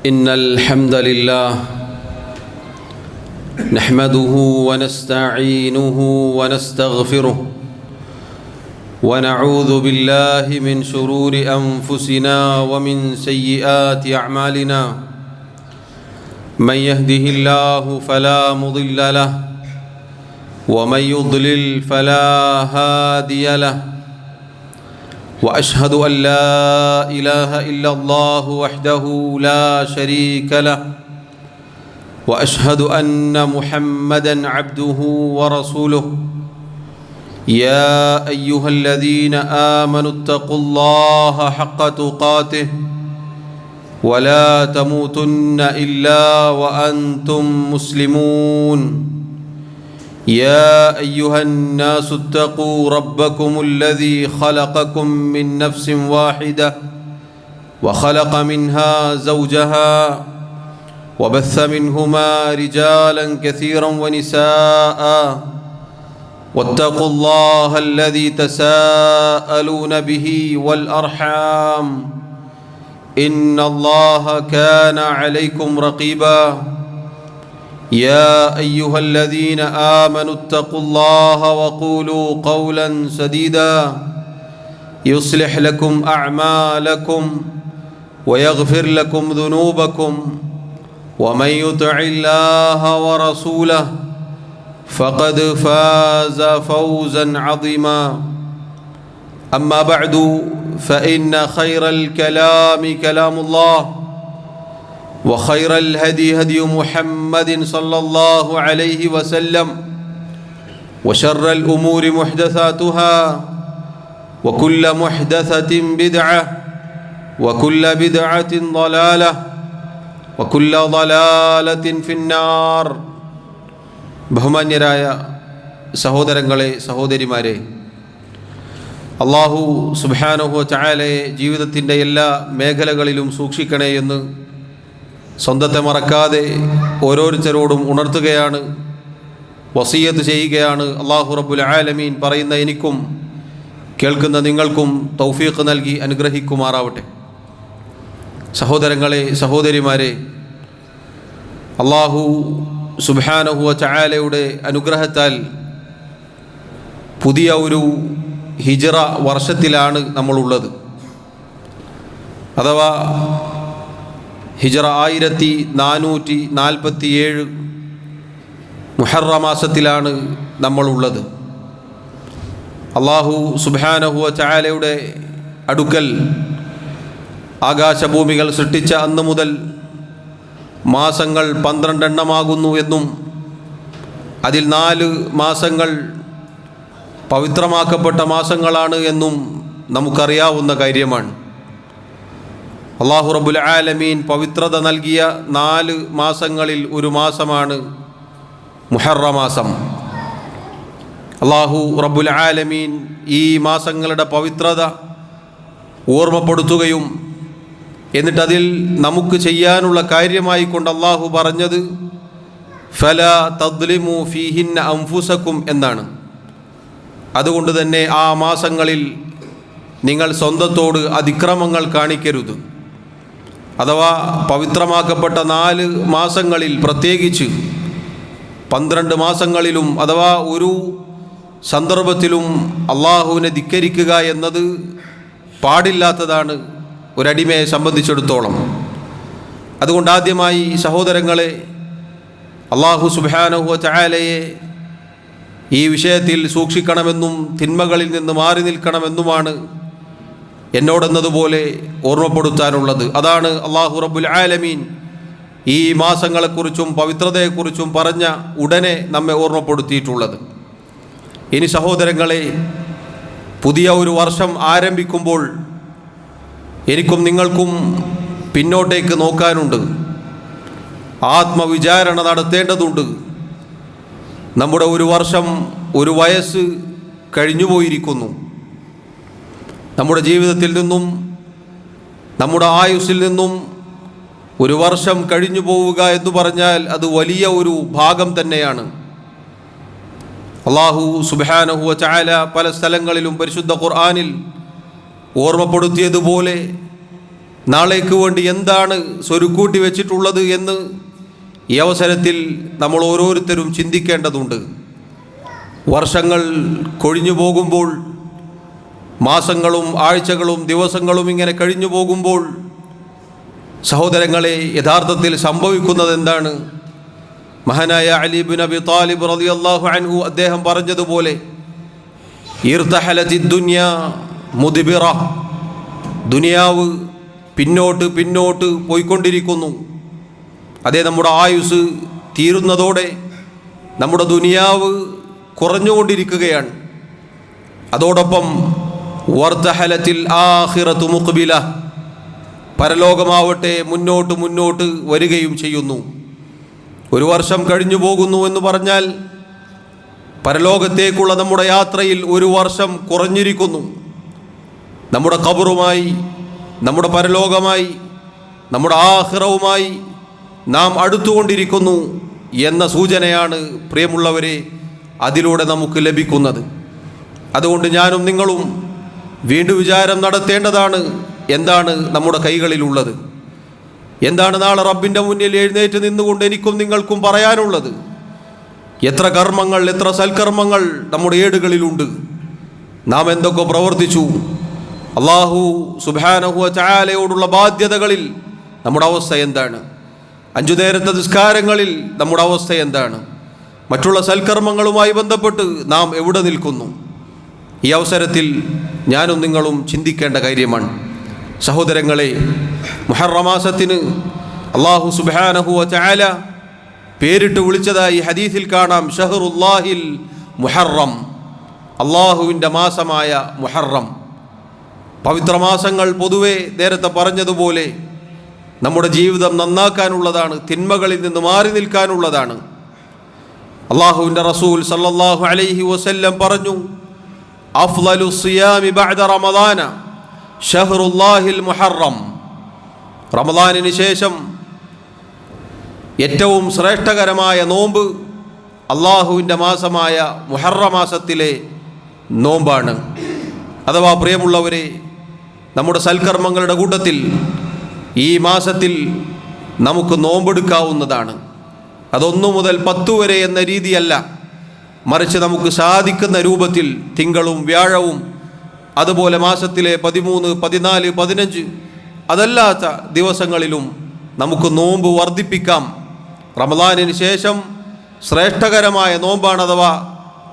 إن الحمد لله نحمده ونستعينه ونستغفره ونعوذ بالله من شرور أنفسنا ومن سيئات أعمالنا من يهده الله فلا مضل له ومن يضلل فلا هادي له وأشهد أن لا إله إلا الله وحده لا شريك له وأشهد أن محمدًا عبده ورسوله يا أيها الذين آمنوا اتقوا الله حق تقاته ولا تموتن إلا وأنتم مسلمون يا أيها الناس اتقوا ربكم الذي خلقكم من نفس واحدة وخلق منها زوجها وبث منهما رجالا كثيرا ونساء واتقوا الله الذي تساءلون به والأرحام إن الله كان عليكم رقيبا يا أيها الذين آمنوا اتقوا الله وقولوا قولا سديدا يصلح لكم أعمالكم ويغفر لكم ذنوبكم ومن يطع الله ورسوله فقد فاز فوزا عظيما أما بعد فإن خير الكلام كلام الله وخير الهدي هدي محمد صلى الله عليه وسلم وشر الأمور محدثاتها وكل محدثة بدعة وكل بدعة ضلالة وكل ضلالة في النار. ബഹുമാന്യരായ സഹോദരങ്ങളെ സഹോദരിമാരെ, അല്ലാഹു സുബ്ഹാനഹു വ തആലയെ ജീവിതത്തിൻ്റെ എല്ലാ മേഖലകളിലും സൂക്ഷിക്കണേ എന്ന് സ്വന്തത്തെ മറക്കാതെ ഓരോരുത്തരോടും ഉണർത്തുകയാണ്, വസിയ്യത്ത് ചെയ്യുകയാണ്. അല്ലാഹു റബ്ബുൽ ആലമീൻ പറയുന്ന എനിക്കും കേൾക്കുന്ന നിങ്ങൾക്കും തൗഫീഖ് നൽകി അനുഗ്രഹിക്കുമാറാവട്ടെ. സഹോദരങ്ങളെ സഹോദരിമാരെ, അല്ലാഹു സുബ്ഹാനഹു വ തആലയുടെ അനുഗ്രഹത്താൽ പുതിയ ഒരു ഹിജ്റ വർഷത്തിലാണ് നമ്മളുള്ളത്. അഥവാ ഹിജ്റ 1447 മുഹറം മാസത്തിലാണ് നമ്മളുള്ളത്. അല്ലാഹു സുബ്ഹാനഹു വ തആലയുടെ അടുക്കൽ ആകാശഭൂമികൾ സൃഷ്ടിച്ച അന്ന് മുതൽ മാസങ്ങൾ 12 എണ്ണമാകുന്നു എന്നും അതിൽ 4 മാസങ്ങൾ പവിത്രമാക്കപ്പെട്ട മാസങ്ങളാണ് എന്നും നമുക്കറിയാവുന്ന കാര്യമാണ്. അല്ലാഹു റബ്ബുൽ ആലമീൻ പവിത്രത നൽകിയ 4 മാസങ്ങളിൽ ഒരു മാസമാണ് മുഹറം മാസം. അല്ലാഹു റബ്ബുൽ ആലമീൻ ഈ മാസങ്ങളുടെ പവിത്രത ഓർമ്മപ്പെടുത്തുകയും എന്നിട്ടതിൽ നമുക്ക് ചെയ്യാനുള്ള കാര്യമായി കൊണ്ട് അല്ലാഹു പറഞ്ഞത് ഫലാ തദ്ലിമു ഫീഹിന്ന അൻഫുസകും എന്നാണ്. അതുകൊണ്ട് തന്നെ ആ മാസങ്ങളിൽ നിങ്ങൾ സ്വന്തത്തോട് അതിക്രമങ്ങൾ കാണിക്കരുത്. അഥവാ പവിത്രമാക്കപ്പെട്ട 4 മാസങ്ങളിൽ പ്രത്യേകിച്ച് 12 മാസങ്ങളിലും അഥവാ ഒരു സന്ദർഭത്തിലും അള്ളാഹുവിനെ ധിക്കരിക്കുക എന്നത് പാടില്ലാത്തതാണ് ഒരടിമയെ സംബന്ധിച്ചിടത്തോളം. അതുകൊണ്ട് ആദ്യമായി സഹോദരങ്ങളെ, അല്ലാഹു സുബ്ഹാനഹു വ തആലയെ ഈ വിഷയത്തിൽ സൂക്ഷിക്കണമെന്നും തിന്മകളിൽ നിന്ന് മാറി നിൽക്കണമെന്നുമാണ് എന്നോടെന്നതുപോലെ ഓർമ്മപ്പെടുത്താനുള്ളത്. അതാണ് അല്ലാഹു റബ്ബുൽ ആലമീൻ ഈ മാസങ്ങളെക്കുറിച്ചും പവിത്രതയെക്കുറിച്ചും പറഞ്ഞ ഉടനെ നമ്മെ ഓർമ്മപ്പെടുത്തിയിട്ടുള്ളത്. ഇനി സഹോദരങ്ങളെ, പുതിയ ഒരു വർഷം ആരംഭിക്കുമ്പോൾ എനിക്കും നിങ്ങൾക്കും പിന്നോട്ടേക്ക് നോക്കാനുണ്ട്, ആത്മവിചാരണ നടത്തേണ്ടതുണ്ട്. നമ്മുടെ ഒരു വർഷം, ഒരു വയസ്സ് കഴിഞ്ഞുപോയിരിക്കുന്നു. നമ്മുടെ ജീവിതത്തിൽ നിന്നും, നമ്മുടെ ആയുസ്സിൽ നിന്നും ഒരു വർഷം കഴിഞ്ഞു പോവുക എന്ന് പറഞ്ഞാൽ അത് വലിയ ഒരു ഭാഗം തന്നെയാണ്. അല്ലാഹു സുബ്ഹാനഹു വ തആല പല സ്ഥലങ്ങളിലും പരിശുദ്ധ ഖുർആനിൽ ഓർമ്മപ്പെടുത്തിയതുപോലെ നാളേക്ക് വേണ്ടി എന്താണ് സ്വരുക്കൂട്ടി വെച്ചിട്ടുള്ളത് എന്ന് ഈ അവസരത്തിൽ നമ്മൾ ഓരോരുത്തരും ചിന്തിക്കേണ്ടതുണ്ട്. വർഷങ്ങൾ കൊഴിഞ്ഞു പോകുമ്പോൾ, മാസങ്ങളും ആഴ്ചകളും ദിവസങ്ങളും ഇങ്ങനെ കഴിഞ്ഞു പോകുമ്പോൾ സഹോദരങ്ങളെ, യഥാർത്ഥത്തിൽ സംഭവിക്കുന്നത് എന്താണ്? മഹാനായ അലി ബിൻ അബി താലിബ് റളിയല്ലാഹു അൻഹു അദ്ദേഹം പറഞ്ഞതുപോലെ, ഇർതഹലത്തി ദുനിയാ മുദ്ബിറ, ദുനിയാവ് പിന്നോട്ട് പിന്നോട്ട് പോയിക്കൊണ്ടിരിക്കുന്നു. അതേ, നമ്മുടെ ആയുസ് തീരുന്നതോടെ നമ്മുടെ ദുനിയാവ് കുറഞ്ഞുകൊണ്ടിരിക്കുകയാണ്. അതോടൊപ്പം വർതഹലത്തിൽ ആഖിറത്തു മുഖ്ബില, പരലോകമാവട്ടെ മുന്നോട്ട് മുന്നോട്ട് വരികയും ചെയ്യുന്നു. ഒരു വർഷം കഴിഞ്ഞു പോകുന്നു എന്ന് പറഞ്ഞാൽ പരലോകത്തേക്കുള്ള നമ്മുടെ യാത്രയിൽ ഒരു വർഷം കുറഞ്ഞിരിക്കുന്നു. നമ്മുടെ ഖബറുമായി, നമ്മുടെ പരലോകമായി, നമ്മുടെ ആഖിറവുമായി നാം അടുത്തുകൊണ്ടിരിക്കുന്നു എന്ന സൂചനയാണ് പ്രിയമുള്ളവരെ അതിലൂടെ നമുക്ക് ലഭിക്കുന്നത്. അതുകൊണ്ട് ഞാനും നിങ്ങളും വീണ്ടും വിചാരം നടത്തേണ്ടതാണ്. എന്താണ് നമ്മുടെ കൈകളിലുള്ളത്? എന്താണ് നാളെ റബ്ബിൻ്റെ മുന്നിൽ എഴുന്നേറ്റ് നിന്നുകൊണ്ട് എനിക്കും നിങ്ങൾക്കും പറയാനുള്ളത്? എത്ര കർമ്മങ്ങൾ, എത്ര സൽക്കർമ്മങ്ങൾ നമ്മുടെ ഏടുകളിലുണ്ട്? നാം എന്തൊക്കെ പ്രവർത്തിച്ചു? അല്ലാഹു സുബ്ഹാനഹു വ തആലയോടുള്ള ബാധ്യതകളിൽ നമ്മുടെ അവസ്ഥ എന്താണ്? 5 നേരത്തെ നിസ്കാരങ്ങളിൽ നമ്മുടെ അവസ്ഥ എന്താണ്? മറ്റുള്ള സൽക്കർമ്മങ്ങളുമായി ബന്ധപ്പെട്ട് നാം എവിടെ നിൽക്കുന്നു? ഈ അവസരത്തിൽ ഞാനും നിങ്ങളും ചിന്തിക്കേണ്ട കാര്യമാണ്. സഹോദരങ്ങളെ, മുഹറം മാസത്തിന് അല്ലാഹു സുബ്ഹാനഹു വ തആല പേരിട്ട് വിളിച്ചതായി ഹദീസിൽ കാണാം. ഷഹറുല്ലാഹിൽ മുഹറം, അള്ളാഹുവിൻ്റെ മാസമായ മുഹറം. പവിത്രമാസങ്ങൾ പൊതുവെ നേരത്തെ പറഞ്ഞതുപോലെ നമ്മുടെ ജീവിതം നന്നാക്കാനുള്ളതാണ്, തിന്മകളിൽ നിന്ന് മാറി നിൽക്കാനുള്ളതാണ്. അള്ളാഹുവിൻ്റെ റസൂൽ സല്ലല്ലാഹു അലൈഹി വസല്ലം പറഞ്ഞു, അഫ്ളലു സിയാമി ബഅദ റമദാന ഷഹറുല്ലാഹിൽ മുഹറം. റമദാനിന് ശേഷം ഏറ്റവും ശ്രേഷ്ഠകരമായ നോമ്പ് അള്ളാഹുവിൻ്റെ മാസമായ മുഹറം മാസത്തിലെ നോമ്പാണ്. അഥവാ പ്രിയമുള്ളവരെ, നമ്മുടെ സൽക്കർമ്മങ്ങളുടെ കൂട്ടത്തിൽ ഈ മാസത്തിൽ നമുക്ക് നോമ്പെടുക്കാവുന്നതാണ്. അത്1 മുതൽ 10 വരെ എന്ന രീതിയല്ല, മറിച്ച് നമുക്ക് സാധിക്കുന്ന രൂപത്തിൽ തിങ്കളും വ്യാഴവും, അതുപോലെ മാസത്തിലെ 13, 14, 15 അതല്ലാത്ത ദിവസങ്ങളിലും നമുക്ക് നോമ്പ് വർദ്ധിപ്പിക്കാം. റമദാനിന് ശേഷം ശ്രേഷ്ഠകരമായ നോമ്പാണ്, അഥവാ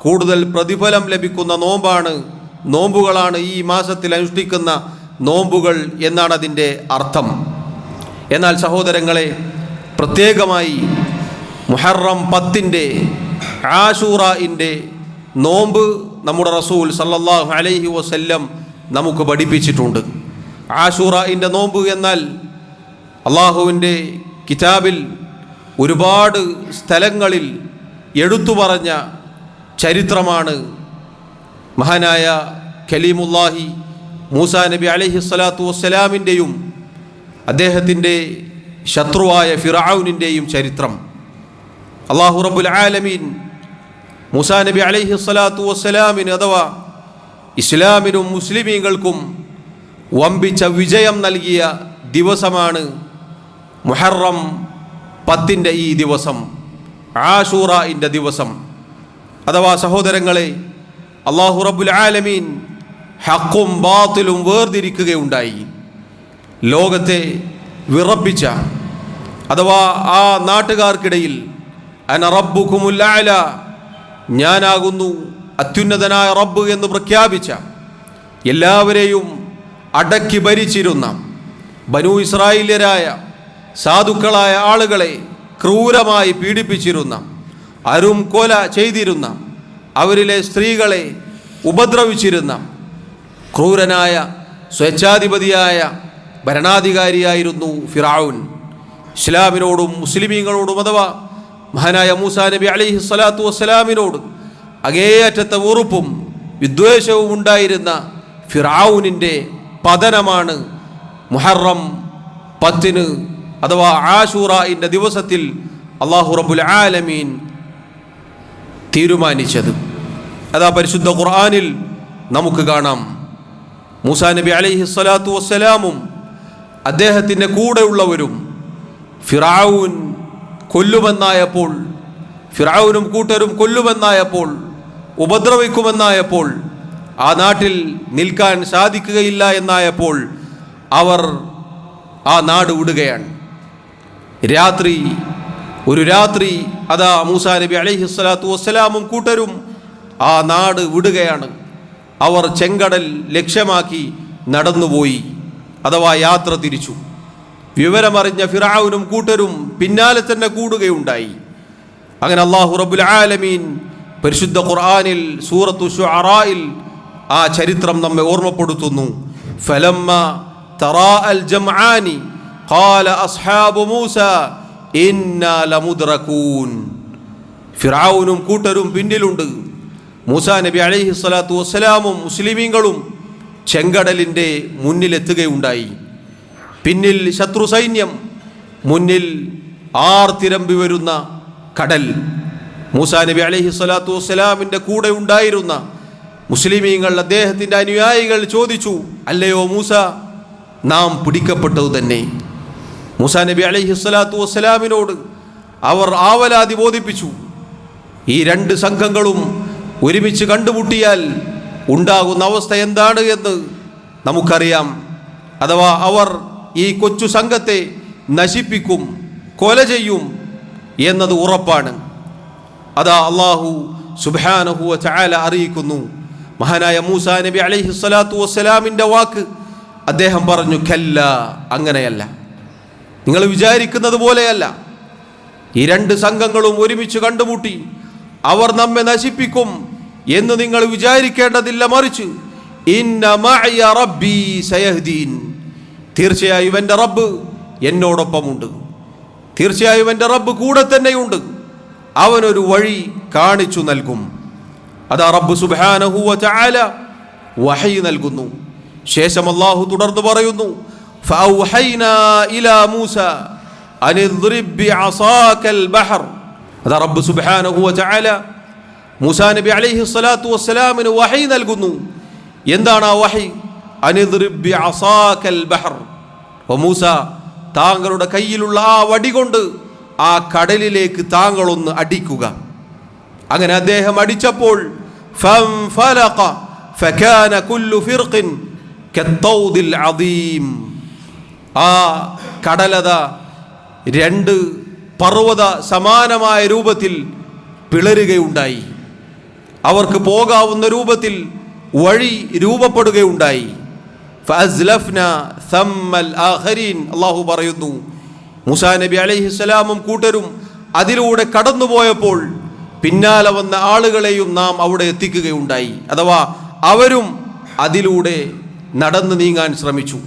കൂടുതൽ പ്രതിഫലം ലഭിക്കുന്ന നോമ്പുകളാണ് ഈ മാസത്തിൽ അനുഷ്ഠിക്കുന്ന നോമ്പുകൾ എന്നാണ് അതിൻ്റെ അർത്ഥം. എന്നാൽ സഹോദരങ്ങളെ, പ്രത്യേകമായി മുഹറം 10-ൻ്റെ ആശൂറയിൻ്റെ നോമ്പ് നമ്മുടെ റസൂൽ സല്ലല്ലാഹു അലൈഹി വസല്ലം നമുക്ക് പഠിപ്പിച്ചിട്ടുണ്ട്. ആശൂറയിൻ്റെ നോമ്പ് എന്നാൽ അള്ളാഹുവിൻ്റെ കിതാബിൽ ഒരുപാട് സ്ഥലങ്ങളിൽ എടുത്തു പറഞ്ഞ ചരിത്രമാണ്. മഹാനായ കലീമുല്ലാഹി മൂസാ നബി അലൈഹി സ്വലാത്തു വസ്സലാമിൻ്റെയും അദ്ദേഹത്തിൻ്റെ ശത്രുവായ ഫിർഔനിൻ്റെയും ചരിത്രം. അല്ലാഹു റബ്ബുൽ ആലമീൻ മൂസാ നബി അലൈഹി സ്വലാത്തു വസ്സലാമിന്, അഥവാ ഇസ്ലാമിനും മുസ്ലിമീങ്ങൾക്കും വമ്പിച്ച വിജയം നൽകിയ ദിവസമാണ് മുഹറം 10-ൻ്റെ ഈ ദിവസം, ആശൂറയിൻ്റെ ദിവസം. അഥവാ സഹോദരങ്ങളെ, അല്ലാഹു റബ്ബുൽ ആലമീൻ ഹഖും ബാത്തിലും വേർതിരിക്കുകയുണ്ടായി. ലോകത്തെ വിറപ്പിച്ച, അഥവാ ആ നാട്ടുകാർക്കിടയിൽ അന റബ്ബുകുമുൽ അഅല, ഞാനാകുന്നു അത്യുന്നതനായ റബ്ബ് എന്ന് പ്രഖ്യാപിച്ച, എല്ലാവരെയും അടക്കി ഭരിച്ചിരുന്ന ബനൂ ഇസ്രായേല്യരായ സാധുക്കളായ ആളുകളെ ക്രൂരമായി പീഡിപ്പിച്ചിരുന്ന, അരും കൊല ചെയ്തിരുന്ന, അവരിലെ സ്ത്രീകളെ ഉപദ്രവിച്ചിരുന്ന ക്രൂരനായ സ്വേച്ഛാധിപതിയായ ഭരണാധികാരിയായിരുന്നു ഫിർഔൻ. ഇസ്ലാമിനോടും മുസ്ലിമീങ്ങളോടും, അഥവാ മഹാനായ മൂസാ നബി അലൈഹി സ്വലാത്തു വസ്സലാമിനോട് അങ്ങേയറ്റത്തെ വെറുപ്പും വിദ്വേഷവും ഉണ്ടായിരുന്ന ഫിർഔനിൻ്റെ പതനമാണ് മുഹറം 10-ന് അഥവാ ആശൂറയിൻ്റെ ദിവസത്തിൽ അല്ലാഹു റബ്ബുൽ ആലമീൻ തീരുമാനിച്ചത്. അതാ പരിശുദ്ധ ഖുർആനിൽ നമുക്ക് കാണാം. മൂസാ നബി അലൈഹി സ്വലാത്തു വസ്സലാമും അദ്ദേഹത്തിൻ്റെ കൂടെയുള്ളവരും ഫിറഔൻ കൊല്ലുമെന്നായപ്പോൾ, ഫിറഔനും കൂട്ടരും കൊല്ലുമെന്നായപ്പോൾ, ഉപദ്രവിക്കുമെന്നായപ്പോൾ, ആ നാട്ടിൽ നിൽക്കാൻ സാധിക്കുകയില്ല എന്നായപ്പോൾ അവർ ആ നാട് വിടുകയാണ്. ഒരു രാത്രി അതാ മൂസാ നബി അലൈഹിസ്സലാത്തു വസ്സലാമും കൂട്ടരും ആ നാട് വിടുകയാണ്. അവർ ചെങ്കടൽ ലക്ഷ്യമാക്കി നടന്നുപോയി, അഥവാ യാത്ര തിരിച്ചു. വിവരമറിഞ്ഞ ഫിറഔനും കൂട്ടരും പിന്നാലെ തന്നെ കൂടുകയുണ്ടായി. അങ്ങനെ അല്ലാഹു റബ്ബുൽ ആലമീൻ പരിശുദ്ധ ഖുർആനിൽ സൂറത്തു ശുഅറായിൽ ആ ചരിത്രം നമ്മെ ഓർമ്മപ്പെടുത്തുന്നു. ഫലമ്മ തറാഅൽ ജംആനി ഖാല അസ്ഹാബു മൂസ ഇന്നാ ലമുദ്റകൂൻ. ഫിറഔനും കൂട്ടരും പിന്നിലുണ്ട്. മൂസാ നബി അലൈഹിസ്സലാത്തു വസ്സലാമും മുസ്ലിമീങ്ങളും ചെങ്കടലിൻ്റെ മുന്നിലെത്തുകയുണ്ടായി. പിന്നിൽ ശത്രു സൈന്യം, മുന്നിൽ ആർത്തിരമ്പി വരുന്ന കടൽ. മൂസാ നബി അലൈഹിസ്സലാത്തു വസ്സലാമിൻ്റെ കൂടെ ഉണ്ടായിരുന്ന മുസ്ലിമീങ്ങൾ, അദ്ദേഹത്തിൻ്റെ അനുയായികൾ ചോദിച്ചു, അല്ലയോ മൂസ, നാം പിടിക്കപ്പെട്ടതു തന്നെ. മൂസാ നബി അലൈഹിസ്സലാത്തു വസ്സലാമിനോട് അവർ ആവലാതി ബോധിപ്പിച്ചു. ഈ രണ്ട് സംഘങ്ങളും ഒരുമിച്ച് കണ്ടുമുട്ടിയാൽ ഉണ്ടാകുന്ന അവസ്ഥ എന്താണ് എന്ന് നമുക്കറിയാം. അഥവാ അവർ ഈ കൊച്ചു സംഘത്തെ നശിപ്പിക്കും, കൊല ചെയ്യും എന്നത് ഉറപ്പാണ്. അതാ അല്ലാഹു സുബ്ഹാനഹു വ തആല അറിയിക്കുന്നു. മഹാനായ മൂസാ നബി അലൈഹിസ്സലാത്തു വസ്സലാമിൻ്റെ വാക്ക് അദ്ദേഹം പറഞ്ഞു, കല്ല, അങ്ങനെയല്ല, നിങ്ങൾ വിചാരിക്കുന്നത് പോലെയല്ല. ഈ രണ്ട് സംഘങ്ങളും ഒരുമിച്ച് കണ്ടുമുട്ടി അവർ നമ്മെ നശിപ്പിക്കും എന്ന് നിങ്ങൾ വിചാരിക്കേണ്ടതില്ല. മറിച്ച് ഇന്ന മഅയ റബ്ബി സയഹ്ദീൻ, തീർച്ചയായും എൻ്റെ റബ്ബ് എന്നോടൊപ്പമുണ്ട്, തീർച്ചയായും എൻ്റെ റബ്ബ് കൂടെ തന്നെയുണ്ട്, അവനൊരു വഴി കാണിച്ചു നൽകും. അതാ റബ്ബ് സുബ്ഹാനഹു വ തആല വഹയി നൽകുന്നു. ശേഷം അല്ലാഹു തുടർന്ന് പറയുന്നു, ഫഔഹൈനാ ഇലാ മൂസ അനിദ്രിബ് ബിഅസാകൽ ബഹർ. അതാ റബ്ബ് സുബ്ഹാനഹു വ തആല മൂസാ നബി അലൈഹിസ്സലാത്തു വസ്സലാമിന് വഹയി നൽകുന്നു. എന്താണ് ആ വഹയി? അനിദ്രിബ് ബിഅസാകൽ ബഹർ. ഓ മൂസ, താങ്കളുടെ കയ്യിലുള്ള ആ വടി കൊണ്ട് ആ കടലിലേക്ക് താങ്കളൊന്ന് അടിക്കുക. അങ്ങനെ അദ്ദേഹം അടിച്ചപ്പോൾ ഫൻഫലഖ ഫകാന കുല്ലു ഫിർഖിൻ കത്തൗദിൽ അദീം. ആ കടലത രണ്ട് പർവ്വത സമാനമായ രൂപത്തിൽ പിളരുകയുണ്ടായി. അവർക്ക് പോകാവുന്ന രൂപത്തിൽ വഴി രൂപപ്പെടുകയുണ്ടായി. ഫഅസ്ലഫ്നാ സമ്മൽ ആഖരീൻ. അല്ലാഹു പറയുന്നു, മൂസാ നബി അലൈഹിസ്സലാമും കൂട്ടരും അതിലൂടെ കടന്നുപോയപ്പോൾ പിന്നാലെ വന്ന ആളുകളെയും നാം അവിടെ എത്തിക്കുകയുണ്ടായി. അഥവാ അവരും അതിലൂടെ നടന്നു നീങ്ങാൻ ശ്രമിച്ചു,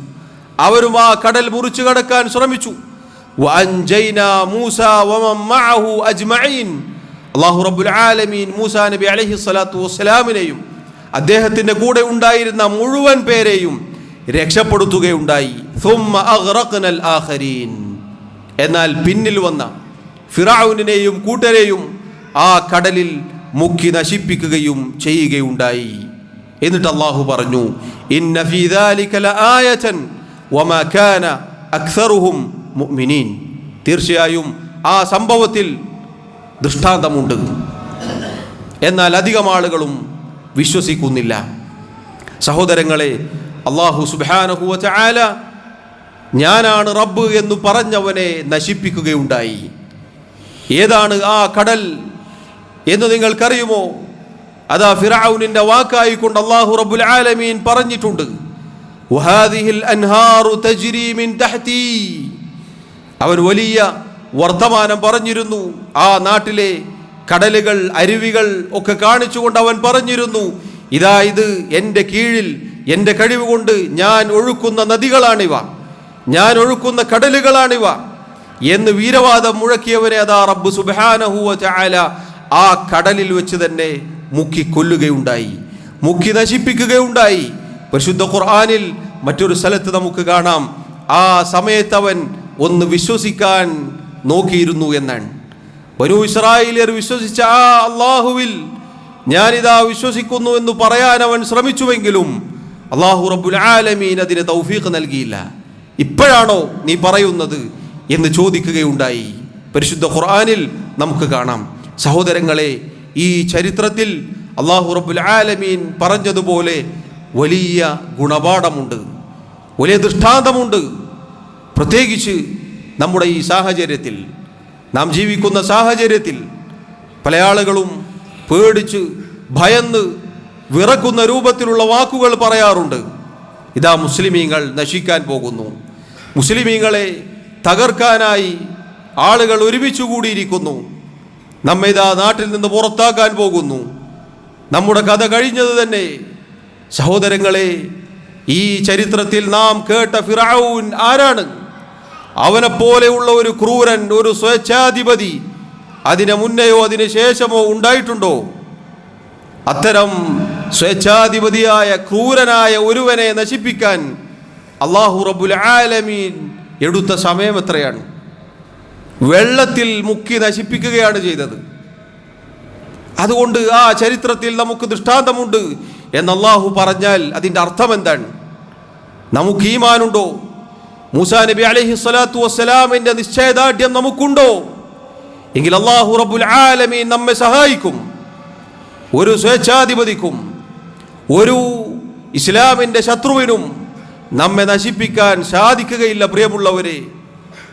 അവരും ആ കടൽ മുറിച്ചു കടക്കാൻ ശ്രമിച്ചു. വഅൻജൈനാ മൂസാ വമൻ മഅഹു അജ്മഈൻ. അല്ലാഹു റബ്ബുൽ ആലമീൻ മൂസാ നബി അലൈഹിസ്സലാത്തു വസ്സലാമിനെയും അദ്ദേഹത്തിൻ്റെ കൂടെ ഉണ്ടായിരുന്ന മുഴുവൻ പേരെയും രക്ഷപ്പെടുത്തുകയുണ്ടായി. സുമ്മ അഗ്റഖ്നൽ ആഖരീൻ. എന്നാൽ പിന്നിൽ വന്ന ഫിറഔനിനെയും കൂട്ടരെയും ആ കടലിൽ മുക്കി നശിപ്പിക്കുകയും ചെയ്യുകയുണ്ടായി. എന്നിട്ട് അല്ലാഹു പറഞ്ഞു, ഇന്ന ഫീ ദാലിക ലആയതൻ വമാ കാന അക്സറുഹും മുഅ്മിനീൻ. തീർച്ചയായും ആ സംഭവത്തിൽ ദൃഷ്ടാന്തമുണ്ട്, എന്നാൽ അധികം ആളുകളും വിശ്വസിക്കുന്നില്ല. സഹോദരങ്ങളെ, അല്ലാഹു സുബ്ഹാനഹു വ തആല ഞാനാണ് റബ്ബ് എന്ന് പറഞ്ഞവനെ നശിപ്പിക്കുകയുണ്ടായി. ഏതാണ് ആ കടൽ എന്ന് നിങ്ങൾക്കറിയുമോ? അതാ ഫിറഔനിന്റെ വാക്കായിക്കൊണ്ട് അല്ലാഹു റബ്ബുൽ ആലമീൻ പറഞ്ഞിട്ടുണ്ട്, വഹാദിഹിൽ അൻഹാറു തജ്രി മിൻ തഹ്തി. അവൻ വലിയ വർത്തമാനം പറഞ്ഞിരുന്നു. ആ നാട്ടിലെ കടലുകൾ, അരുവികൾ ഒക്കെ കാണിച്ചുകൊണ്ട് അവൻ പറഞ്ഞിരുന്നു, ഇതാ ഇത് എൻ്റെ കീഴിൽ എൻ്റെ കഴിവ് കൊണ്ട് ഞാൻ ഒഴുക്കുന്ന നദികളാണിവ, ഞാൻ ഒഴുക്കുന്ന കടലുകളാണിവ എന്ന് വീരവാദം മുഴക്കിയവനെ അതാ റബ്ബ് സുബ്ഹാനഹു വ തആല ആ കടലിൽ വെച്ച് തന്നെ മുക്കി കൊല്ലുകയുണ്ടായി, മുക്കി നശിപ്പിക്കുകയുണ്ടായി. പരിശുദ്ധ ഖുർആനിൽ മറ്റൊരു സ്ഥലത്ത് നമുക്ക് കാണാം, ആ സമയത്ത് അവൻ ഒന്ന് വിശ്വസിക്കാൻ നോക്കിയിരുന്നു എന്നാണ്. ബനൂ ഇസ്രായേലിയർ വിശ്വസിച്ച ആ അല്ലാഹുവിൽ ഞാനിതാ വിശ്വസിക്കുന്നു എന്ന് പറയാൻ അവൻ ശ്രമിച്ചുവെങ്കിലും അല്ലാഹു റബ്ബുൽ ആലമീൻ അതിന് തൗഫീഖ് നൽകിയില്ല. ഇപ്പോഴാണോ നീ പറയുന്നത് എന്ന് ചോദിക്കുകയുണ്ടായി. പരിശുദ്ധ ഖുർആനിൽ നമുക്ക് കാണാം. സഹോദരങ്ങളെ, ഈ ചരിത്രത്തിൽ അല്ലാഹു റബ്ബുൽ ആലമീൻ പറഞ്ഞതുപോലെ വലിയ ഗുണപാഠമുണ്ട്, വലിയ ദൃഷ്ടാന്തമുണ്ട്. പ്രത്യേകിച്ച് നമ്മുടെ ഈ സാഹചര്യത്തിൽ, നാം ജീവിക്കുന്ന സാഹചര്യത്തിൽ പല ആളുകളും പേടിച്ച് ഭയന്ന് വിറക്കുന്ന രൂപത്തിലുള്ള വാക്കുകൾ പറയാറുണ്ട്. ഇതാ മുസ്ലിമീങ്ങൾ നശിക്കാൻ പോകുന്നു, മുസ്ലിമീങ്ങളെ തകർക്കാനായി ആളുകൾ ഒരുമിച്ച് കൂടിയിരിക്കുന്നു, നമ്മെ ഇതാ നാട്ടിൽ നിന്ന് പുറത്താക്കാൻ പോകുന്നു, നമ്മുടെ കഥ കഴിഞ്ഞത് തന്നെ. സഹോദരങ്ങളെ, ഈ ചരിത്രത്തിൽ നാം കേട്ട ഫിറഔൻ ആരാണ്? അവനെപ്പോലെയുള്ള ഒരു ക്രൂരൻ, ഒരു സ്വേച്ഛാധിപതി അതിന് മുന്നെയോ അതിന് ശേഷമോ ഉണ്ടായിട്ടുണ്ടോ? അത്തരം സ്വേച്ഛാധിപതിയായ ക്രൂരനായ ഒരുവനെ നശിപ്പിക്കാൻ അല്ലാഹു റബ്ബുൽ ആലമീൻ എടുത്ത സമയം എത്രയാണ്? വെള്ളത്തിൽ മുക്കി നശിപ്പിക്കുകയാണ് ചെയ്തത്. അതുകൊണ്ട് ആ ചരിത്രത്തിൽ നമുക്ക് ദൃഷ്ടാന്തമുണ്ട് എന്ന് അല്ലാഹു പറഞ്ഞാൽ അതിൻ്റെ അർത്ഥം എന്താണ്? നമുക്ക് ഈമാനുണ്ടോ? മൂസാ നബി അലൈഹി സ്വലാത്തു വസ്സലാമിൻ്റെ നിശ്ചയദാർഢ്യം നമുക്കുണ്ടോ? എങ്കിൽ അല്ലാഹു റബ്ബുൽ ആലമീൻ നമ്മെ സഹായിക്കും. ഒരു സ്വേച്ഛാധിപതിക്കും ഒരു ഇസ്ലാമിൻ്റെ ശത്രുവിനും നമ്മെ നശിപ്പിക്കാൻ സാധിക്കുകയില്ല. പ്രിയമുള്ളവരെ,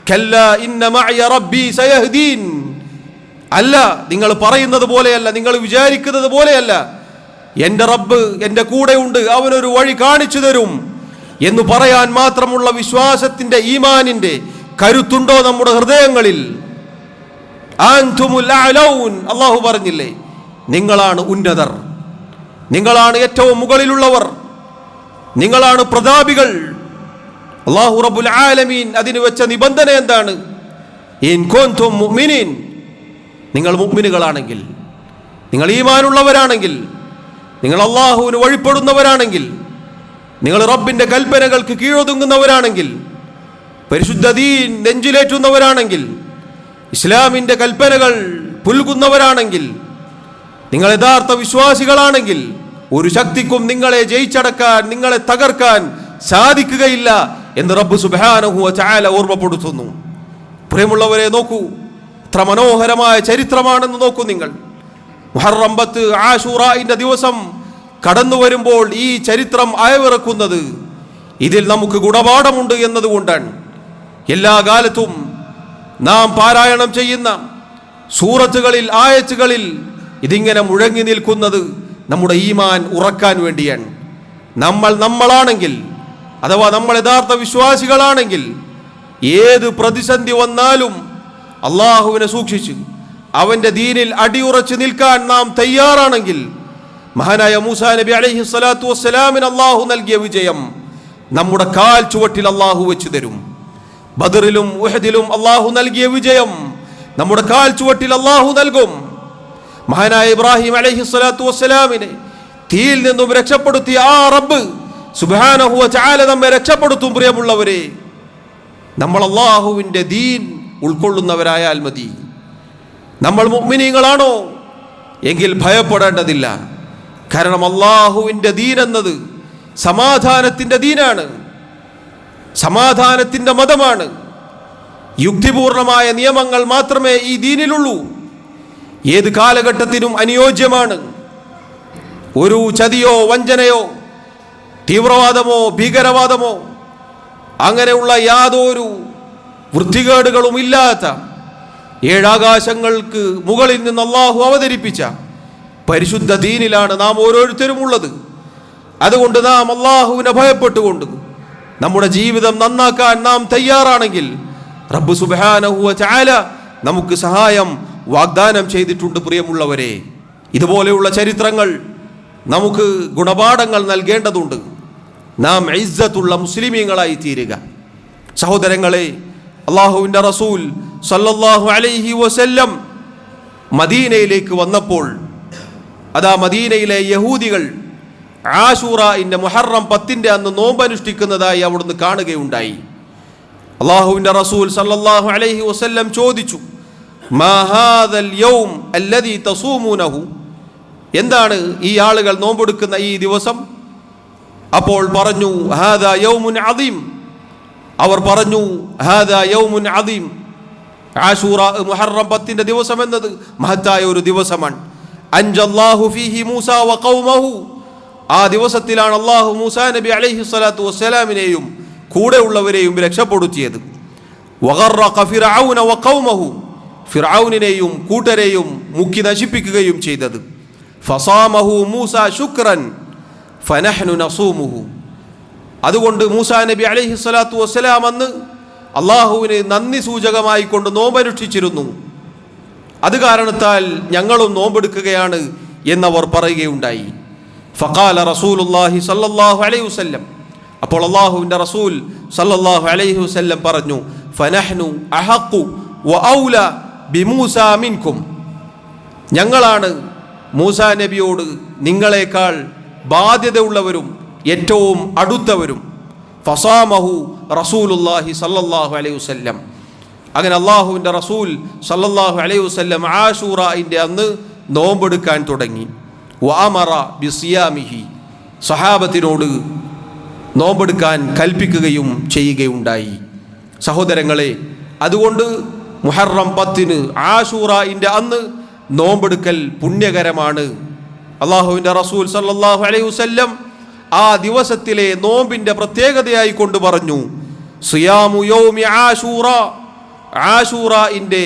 കല്ലാ ഇന്ന മഅയ റബ്ബി സയഹ്ദീൻ. അല്ല, നിങ്ങൾ പറയുന്നത് പോലെയല്ല, നിങ്ങൾ വിചാരിക്കുന്നത് പോലെയല്ല. എൻ്റെ റബ്ബ് എൻ്റെ കൂടെയുണ്ട്, അവനൊരു വഴി കാണിച്ചു തരും എന്ന് പറയാൻ മാത്രമുള്ള വിശ്വാസത്തിൻ്റെ, ഈമാനിൻ്റെ കരുത്തുണ്ടോ നമ്മുടെ ഹൃദയങ്ങളിൽ? അൻതുമുൽ അഅലൗൻ, അല്ലാഹു പറഞ്ഞില്ലേ, നിങ്ങളാണ് ഉന്നതർ, നിങ്ങളാണ് ഏറ്റവും മുകളിലുള്ളവർ, നിങ്ങളാണ് പ്രതാപികൾ. അല്ലാഹു റബ്ബുൽ ആലമീൻ അതിന് വെച്ച നിബന്ധന എന്താണ്? ഇൻ കുൻതും മുഅ്മിനീൻ, നിങ്ങൾ മുഅ്മിനുകളാണെങ്കിൽ, നിങ്ങൾ ഈമാനുള്ളവരാണെങ്കിൽ, നിങ്ങൾ അല്ലാഹുവിന് വഴിപ്പെടുന്നവരാണെങ്കിൽ, നിങ്ങൾ റബ്ബിൻ്റെ കൽപ്പനകൾക്ക് കീഴൊതുങ്ങുന്നവരാണെങ്കിൽ, പരിശുദ്ധ ദീൻ നെഞ്ചിലേറ്റുന്നവരാണെങ്കിൽ, ഇസ്ലാമിൻ്റെ കൽപ്പനകൾ പുൽകുന്നവരാണെങ്കിൽ, നിങ്ങൾ യഥാർത്ഥ വിശ്വാസികളാണെങ്കിൽ, ഒരു ശക്തിക്കും നിങ്ങളെ ജയിച്ചടക്കാൻ, നിങ്ങളെ തകർക്കാൻ സാധിക്കുകയില്ല എന്ന് റബ്ബ് സുബ്ഹാനഹു വ തആല ഓർമ്മപ്പെടുത്തുന്നു. പ്രിയമുള്ളവരെ, നോക്കൂ, എത്ര മനോഹരമായ ചരിത്രമാണെന്ന് നോക്കൂ നിങ്ങൾ. മുഹറം 10 ആശൂറായിൻ്റെ ദിവസം കടന്നു വരുമ്പോൾ ഈ ചരിത്രം അയവിറക്കുന്നത് ഇതിൽ നമുക്ക് ഗുണപാഠമുണ്ട് എന്നതുകൊണ്ടാണ്. എല്ലാ കാലത്തും നാം പാരായണം ചെയ്യുന്ന സൂറത്തുകളിൽ, ആയത്തുകളിൽ ഇതിങ്ങനെ മുഴങ്ങി നിൽക്കുന്നത് നമ്മുടെ ഈമാൻ ഉറക്കാൻ വേണ്ടിയാണ്. നമ്മളാണെങ്കിൽ, അഥവാ നമ്മൾ യഥാർത്ഥ വിശ്വാസികളാണെങ്കിൽ, ഏത് പ്രതിസന്ധി വന്നാലും അള്ളാഹുവിനെ സൂക്ഷിച്ച് അവൻ്റെ ദീനിൽ അടിയുറച്ച് നിൽക്കാൻ നാം തയ്യാറാണെങ്കിൽ, മഹാനായ മൂസാ നബി അലൈഹി സ്വലാത്തു വസ്സലാമിന് അള്ളാഹു നൽകിയ വിജയം നമ്മുടെ കാൽ ചുവട്ടിൽ അള്ളാഹു വെച്ച് തരും. ബദറിലും ഉഹദിലും അള്ളാഹു നൽകിയ വിജയം നമ്മുടെ കാൽ ചുവട്ടിൽ അള്ളാഹു നൽകും. മഹാനായ ഇബ്രാഹിം അലൈഹി സ്വലാത്തു വസ്സലാമിനെ തീയിൽ നിന്നും രക്ഷപ്പെടുത്തിയ ആ റബ്ബ് സുബ്ഹാനഹു വ തആല നമ്മെ രക്ഷപ്പെടുത്തും. പ്രിയമുള്ളവരെ, നമ്മൾ അള്ളാഹുവിൻ്റെ ദീൻ ഉൾക്കൊള്ളുന്നവരായാൽ മതി. നമ്മൾ മുഅ്മിനീങ്ങളാണോ? എങ്കിൽ ഭയപ്പെടേണ്ടതില്ല. കാരണം അള്ളാഹുവിൻ്റെ ദീൻ എന്നത് സമാധാനത്തിൻ്റെ ദീനാണ്, സമാധാനത്തിൻ്റെ മതമാണ്. യുക്തിപൂർണമായ നിയമങ്ങൾ മാത്രമേ ഈ ദീനിലുള്ളൂ. ഏത് കാലഘട്ടത്തിനും അനുയോജ്യമാണ്. ഒരു ചതിയോ വഞ്ചനയോ തീവ്രവാദമോ ഭീകരവാദമോ അങ്ങനെയുള്ള യാതൊരു വൃത്തികേടുകളും ഇല്ലാത്ത, ഏഴാകാശങ്ങൾക്ക് മുകളിൽ നിന്ന് അള്ളാഹു അവതരിപ്പിച്ച പരിശുദ്ധ ദീനിലാണ് നാം ഓരോരുത്തരും ഉള്ളത്. അതുകൊണ്ട് നാം അള്ളാഹുവിനെ ഭയപ്പെട്ടുകൊണ്ട് നമ്മുടെ ജീവിതം നന്നാക്കാൻ നാം തയ്യാറാണെങ്കിൽ റബ്ബ് സുബ്ഹാനഹു വ തആല നമുക്ക് സഹായം വാഗ്ദാനം ചെയ്തിട്ടുണ്ട്. പ്രിയമുള്ളവരെ, ഇതുപോലെയുള്ള ചരിത്രങ്ങൾ നമുക്ക് ഗുണപാഠങ്ങൾ നൽകേണ്ടതുണ്ട്. നാം ഇസ്സത്തുള്ള മുസ്ലിമീങ്ങളായി തീരുക. സഹോദരങ്ങളെ, അള്ളാഹുവിൻ്റെ റസൂൽ സല്ലല്ലാഹു അലൈഹി വസല്ലം മദീനയിലേക്ക് വന്നപ്പോൾ അതാ മദീനയിലെ യഹൂദികൾ ആശൂറായിൻ്റെ മുഹറം 10 അന്ന് നോമ്പനുഷ്ഠിക്കുന്നതായി അവിടുന്ന് കാണുകയുണ്ടായി. അള്ളാഹുവിൻ്റെ റസൂൽ സല്ലല്ലാഹു അലൈഹി വസല്ലം ചോദിച്ചു, മാ ഹാദൽ യൗം അല്ലദീ തസൂമുനഹു, എന്താണ് ഈ ആളുകൾ നോമ്പെടുക്കുന്ന ഈ ദിവസം? അപ്പോൾ പറഞ്ഞു, ഹാദാ യൗമുൻ അദീം, അവർ പറഞ്ഞു, ഹാദാ യൗമുൻ അദീം, ആശൂറ മുഹറം 10 ദിവസം എന്നത് മഹത്തായ ഒരു ദിവസമാണ്. അൻജല്ലാഹു ഫീഹി മൂസ വ ഖൗമഹു, ആ ദിവസത്തിലാണ് അല്ലാഹു മൂസാ നബി അലൈഹി സ്വലാത്തു വസ്സലാമിനെയും കൂടെയുള്ളവരെയും രക്ഷപ്പെടുത്തിയത്. വഗറഖ ഫിർഔന വ ഖൗമഹു, ഫിർഔനിനെയും കൂട്ടരെയും മുക്കി നശിപ്പിക്കുകയും ചെയ്തത്. ഫസാമഹു മൂസ ശുക്രൻ ഫനഹ്നു നസൂമുഹു, അതുകൊണ്ട് മൂസാ നബി അലൈഹി സ്വലാത്തു വസ്സലാം അന്ന് അള്ളാഹുവിന് നന്ദി സൂചകമായി കൊണ്ട് നോമ്പനുഷ്ഠിച്ചിരുന്നു. അത് കാരണത്താൽ ഞങ്ങളും നോമ്പെടുക്കുകയാണ് എന്നവർ പറയുകയുണ്ടായി. ഫഖാല റസൂലുള്ളാഹി സല്ലല്ലാഹു അലൈഹി വസല്ലം, അപ്പോൾ അള്ളാഹുവിൻ്റെ റസൂൽ സല്ലല്ലാഹു അലൈഹി വസല്ലം പറഞ്ഞു, ഫനഹ്നു അഹഖു വ ഔല ബിമൂസാ മിൻകും, ഞങ്ങളാണ് മൂസാ നബിയോട് നിങ്ങളെക്കാൾ ബാധ്യതയുള്ളവരും ഏറ്റവും അടുത്തവരും. ഫസാമഹു റസൂലുള്ളാഹി സല്ലല്ലാഹു അലൈഹി വസല്ലം, അങ്ങനെ അള്ളാഹുവിൻ്റെ റസൂൽ സല്ലല്ലാഹു അലൈഹി വസല്ലം ആശൂറയിൻ്റെ അന്ന് നോമ്പെടുക്കാൻ തുടങ്ങി. വഅമറ ബിസിയാമിഹി, സഹാബത്തിനോട് നോമ്പെടുക്കാൻ കൽപ്പിക്കുകയും ചെയ്യുകയുണ്ടായി. സഹോദരങ്ങളെ, അതുകൊണ്ട് മുഹറം 10 ആശൂറയിൻ്റെ അന്ന് നോമ്പെടുക്കൽ പുണ്യകരമാണ്. അള്ളാഹുവിൻ്റെ റസൂൽ സല്ലല്ലാഹു അലൈഹി വസല്ലം ആ ദിവസത്തിലെ നോമ്പിൻ്റെ പ്രത്യേകതയായി കൊണ്ട് പറഞ്ഞു, സിയാമു യൗമി ആശൂറ, ആശൂറയിൻ്റെ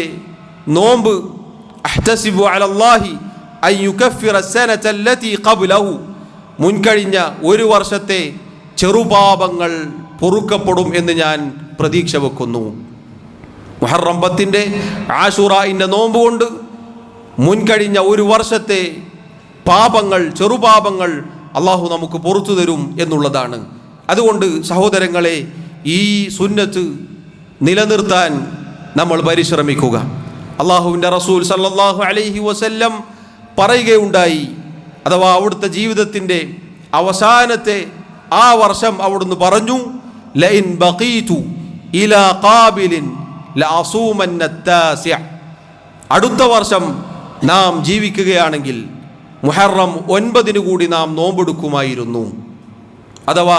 നോമ്പ്, അഹ്തസിബു അലല്ലാഹി അൻ യുകഫിറ സനത അല്ലതി ഖബ്ലഹു, മുൻകഴിഞ്ഞ ഒരു വർഷത്തെ ചെറുപാപങ്ങൾ പൊറുക്കപ്പെടും എന്ന് ഞാൻ പ്രതീക്ഷ വെക്കുന്നു. മുഹറം 10 ആശൂറയിൻ്റെ നോമ്പ് കൊണ്ട് മുൻകഴിഞ്ഞ ഒരു വർഷത്തെ പാപങ്ങൾ, ചെറുപാപങ്ങൾ അള്ളാഹു നമുക്ക് പുറത്തു തരും എന്നുള്ളതാണ്. അതുകൊണ്ട് സഹോദരങ്ങളെ, ഈ സുന്നത്ത് നിലനിർത്താൻ നമ്മൾ പരിശ്രമിക്കുക. അള്ളാഹുവിൻ്റെ റസൂൽ സല്ലല്ലാഹു അലൈഹി വസല്ലം പറയുകയുണ്ടായി, അഥവാ അവിടുത്തെ ജീവിതത്തിൻ്റെ അവസാനത്തെ ആ വർഷം അവിടുന്ന് പറഞ്ഞു, ലഇൻ ബഖീതു ഇലാ ഖാബിലിൻ ലഅസൂമന്ന അത്താസിഅ, അടുത്ത വർഷം നാം ജീവിക്കുകയാണെങ്കിൽ മുഹറം 9 കൂടി നാം നോമ്പെടുക്കുമായിരുന്നു. അഥവാ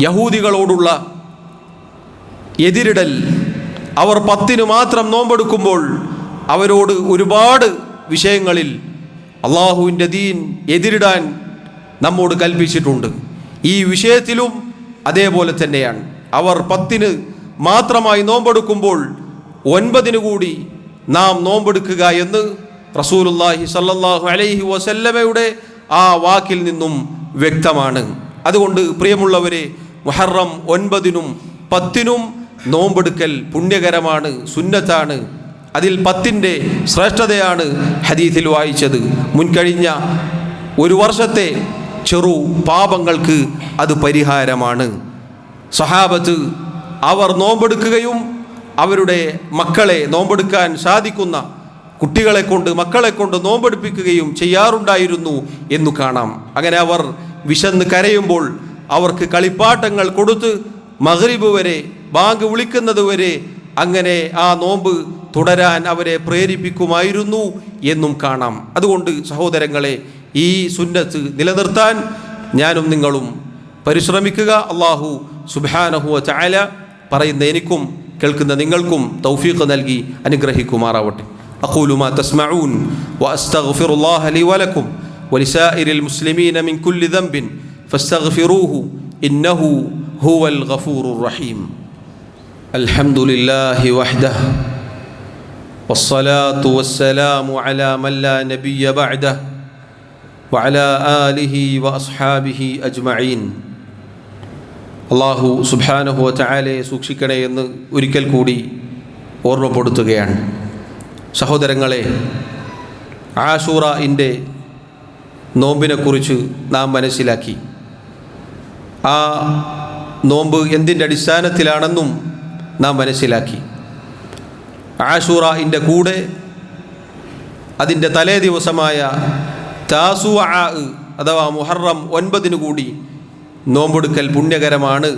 യഹൂദികളോടുള്ള എതിരിടൽ, അവർ 10 മാത്രം നോമ്പെടുക്കുമ്പോൾ അവരോട് ഒരുപാട് വിഷയങ്ങളിൽ അള്ളാഹുവിൻ്റെ ദീൻ എതിരിടാൻ നമ്മോട് കൽപ്പിച്ചിട്ടുണ്ട്. ഈ വിഷയത്തിലും അതേപോലെ തന്നെയാണ്. അവർ 10 മാത്രമായി നോമ്പെടുക്കുമ്പോൾ 9 കൂടി നാം നോമ്പെടുക്കുക എന്ന് റസൂലുള്ളാഹി സല്ലല്ലാഹു അലൈഹി വസല്ലമയുടെ ആ വാക്കിൽ നിന്നും വ്യക്തമാണ്. അതുകൊണ്ട് പ്രിയമുള്ളവരെ, മുഹറം 9 10 നോമ്പെടുക്കൽ പുണ്യകരമാണ്, സുന്നത്താണ്. അതിൽ 10 ശ്രേഷ്ഠതയാണ് ഹദീസിൽ വായിച്ചത്. മുൻകഴിഞ്ഞ ഒരു വർഷത്തെ ചെറു പാപങ്ങൾക്ക് അത് പരിഹാരമാണ്. സഹാബത്ത് അവർ നോമ്പെടുക്കുകയും അവരുടെ മക്കളെ, നോമ്പെടുക്കാൻ സാധിക്കുന്ന കുട്ടികളെ കൊണ്ട്, മക്കളെ കൊണ്ട് നോമ്പെടുപ്പിക്കുകയും ചെയ്യാറുണ്ടായിരുന്നു എന്നു കാണാം. അങ്ങനെ അവർ വിശന്ന് കരയുമ്പോൾ അവർക്ക് കളിപ്പാട്ടങ്ങൾ കൊടുത്ത് മഗ്രിബ് വരെ, ബാങ്ക് വിളിക്കുന്നത് വരെ അങ്ങനെ ആ നോമ്പ് തുടരാൻ അവരെ പ്രേരിപ്പിക്കുമായിരുന്നു എന്നും കാണാം. അതുകൊണ്ട് സഹോദരങ്ങളെ, ഈ സുന്നത്ത് നിലനിർത്താൻ ഞാനും നിങ്ങളും പരിശ്രമിക്കുക. അല്ലാഹു സുബ്ഹാനഹു വ തആല പറയുന്ന എനിക്കും കേൾക്കുന്ന നിങ്ങൾക്കും തൗഫീഖ് നൽകി അനുഗ്രഹിക്കുമാറാവട്ടെ. أقول ما تسمعون وأستغفر الله لي ولكم ولسائر المسلمين من كل ذنب فاستغفروه إنه هو الغفور الرحيم. الحمد لله وحده والصلاة والسلام على من لا نبي بعده وعلى آله وأصحابه أجمعين. അള്ളാഹു സുബ്ഹാനഹു വ തആലയെ സൂക്ഷിക്കണേ എന്ന് ഒരിക്കൽ കൂടി ഓർമ്മപ്പെടുത്തുകയാണ്. സഹോദരങ്ങളെ, ആശൂറയിൻ്റെ നോമ്പിനെക്കുറിച്ച് നാം മനസ്സിലാക്കി. ആ നോമ്പ് എന്തിൻ്റെ അടിസ്ഥാനത്തിലാണെന്നും നാം മനസ്സിലാക്കി. ആശൂറയിൻ്റെ കൂടെ അതിൻ്റെ തലേ ദിവസമായ താസുഅ അഥവാ മുഹറം 9 കൂടി നോമ്പെടുക്കൽ പുണ്യകരമാണ്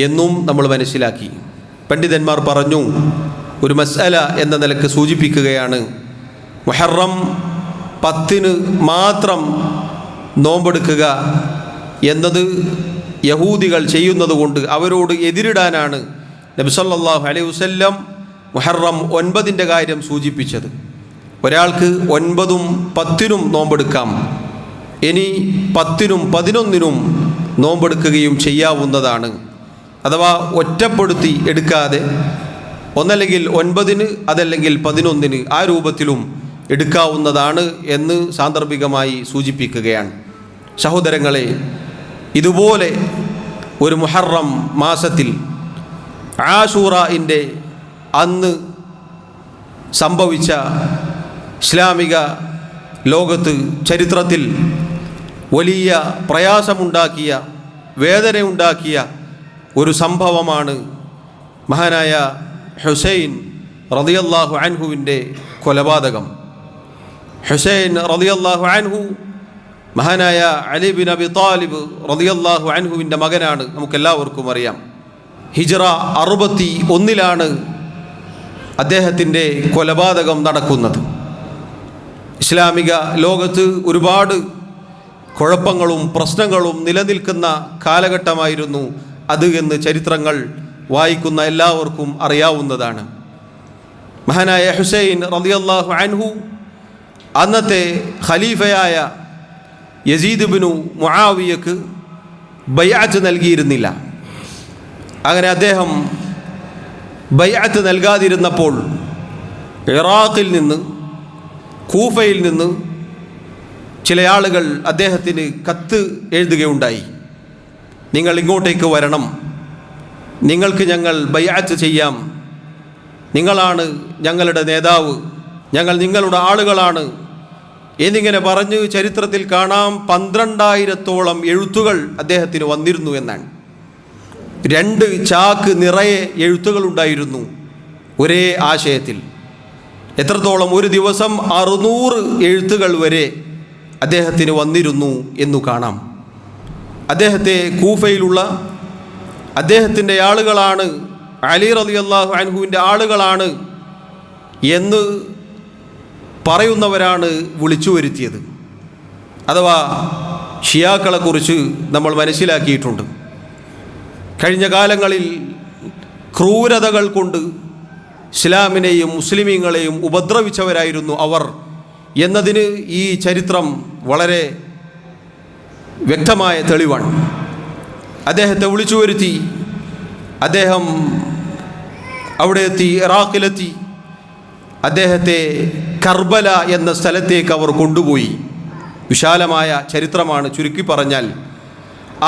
എന്നും നമ്മൾ മനസ്സിലാക്കി. പണ്ഡിതന്മാർ പറഞ്ഞു, ഒരു മസ്അല എന്ന നിലക്ക് സൂചിപ്പിക്കുകയാണ്, മുഹറം 10 മാത്രം നോമ്പെടുക്കുക എന്നത് യഹൂദികൾ ചെയ്യുന്നത് കൊണ്ട് അവരോട് എതിരിടാനാണ് നബി സല്ലല്ലാഹു അലൈഹി വസല്ലം മുഹറം 9 കാര്യം സൂചിപ്പിച്ചത്. ഒരാൾക്ക് 9ഉം 10നും നോമ്പെടുക്കാം, ഇനി 10നും 11നും നോമ്പെടുക്കുകയും ചെയ്യാവുന്നതാണ്. അഥവാ ഒറ്റപ്പെടുത്തി എടുക്കാതെ ഒന്നല്ലെങ്കിൽ 9-ന് അതല്ലെങ്കിൽ 11-ന് ആ രൂപത്തിലും എടുക്കാവുന്നതാണ് എന്ന് സാന്ദർഭികമായി സൂചിപ്പിക്കുകയാണ്. സഹോദരങ്ങളെ, ഇതുപോലെ ഒരു മുഹറം മാസത്തിൽ ആശൂറയിൻ്റെ അന്ന് സംഭവിച്ച ഇസ്ലാമിക ലോകത്ത് ചരിത്രത്തിൽ വലിയ പ്രയാസമുണ്ടാക്കിയ, വേദനയുണ്ടാക്കിയ ഒരു സംഭവമാണ് മഹാനായ ഹുസൈൻ റളിയല്ലാഹു അൻഹുവിൻ്റെ കൊലപാതകം. ഹുസൈൻ റളിയല്ലാഹു അൻഹു മഹാനായ അലി ബിൻ അബി താലിബ് റളിയല്ലാഹു അൻഹുവിൻ്റെ മകനാണ്, നമുക്കെല്ലാവർക്കും അറിയാം. ഹിജ്റ 61 അദ്ദേഹത്തിൻ്റെ കൊലപാതകം നടക്കുന്നത്. ഇസ്ലാമിക ലോകത്ത് ഒരുപാട് കുഴപ്പങ്ങളും പ്രശ്നങ്ങളും നിലനിൽക്കുന്ന കാലഘട്ടമായിരുന്നു അത് എന്ന് ചരിത്രങ്ങൾ വായിക്കുന്ന എല്ലാവർക്കും അറിയാവുന്നതാണ്. മഹാനായ ഹുസൈൻ റളിയല്ലാഹു അൻഹു അന്നത്തെ ഖലീഫയായ യസീദ് ബിനു മുആവിയക്ക് ബൈഅത്ത് നൽകിയിരുന്നില്ല. അങ്ങനെ അദ്ദേഹം ബൈഅത്ത് നൽകാതിരുന്നപ്പോൾ ഇറാഖിൽ നിന്ന്, കൂഫയിൽ നിന്ന് ചില ആളുകൾ അദ്ദേഹത്തിന് കത്ത് എഴുതുകയുണ്ടായി. നിങ്ങൾ ഇങ്ങോട്ടേക്ക് വരണം, നിങ്ങൾക്ക് ഞങ്ങൾ ബൈഅത്ത് ചെയ്യാം, നിങ്ങളാണ് ഞങ്ങളുടെ നേതാവ്, ഞങ്ങൾ നിങ്ങളുടെ ആളുകളാണ് എന്നിങ്ങനെ പറഞ്ഞ് ചരിത്രത്തിൽ കാണാം 12,000-ഓളം എഴുത്തുകൾ അദ്ദേഹത്തിന് വന്നിരുന്നു എന്നാണ്. 2 ചാക്ക് നിറയെ എഴുത്തുകളുണ്ടായിരുന്നു ഒരേ ആശയത്തിൽ. എത്രത്തോളം? ഒരു ദിവസം 600 എഴുത്തുകൾ വരെ അദ്ദേഹത്തിന് വന്നിരുന്നു എന്നു കാണാം. അദ്ദേഹത്തെ കൂഫയിലുള്ള അദ്ദേഹത്തിൻ്റെ ആളുകളാണ്, അലി റളിയല്ലാഹു അൻഹുവിൻ്റെ ആളുകളാണ് എന്ന് പറയുന്നവരാണ് വിളിച്ചു വരുത്തിയത്. അഥവാ ഷിയാക്കളെക്കുറിച്ച് നമ്മൾ മനസ്സിലാക്കിയിട്ടുണ്ട്. കഴിഞ്ഞ കാലങ്ങളിൽ ക്രൂരതകൾ കൊണ്ട് ഇസ്ലാമിനെയും മുസ്ലിമീങ്ങളെയും ഉപദ്രവിച്ചവരായിരുന്നു അവർ എന്നതിന് ഈ ചരിത്രം വളരെ വ്യക്തമായ തെളിവാണ്. അദ്ദേഹത്തെ വിളിച്ചു വരുത്തി, അദ്ദേഹം അവിടെ എത്തി, ഇറാഖിലെത്തി. അദ്ദേഹത്തെ കർബല എന്ന സ്ഥലത്തേക്ക് അവർ കൊണ്ടുപോയി. വിശാലമായ ചരിത്രമാണ്, ചുരുക്കി പറഞ്ഞാൽ.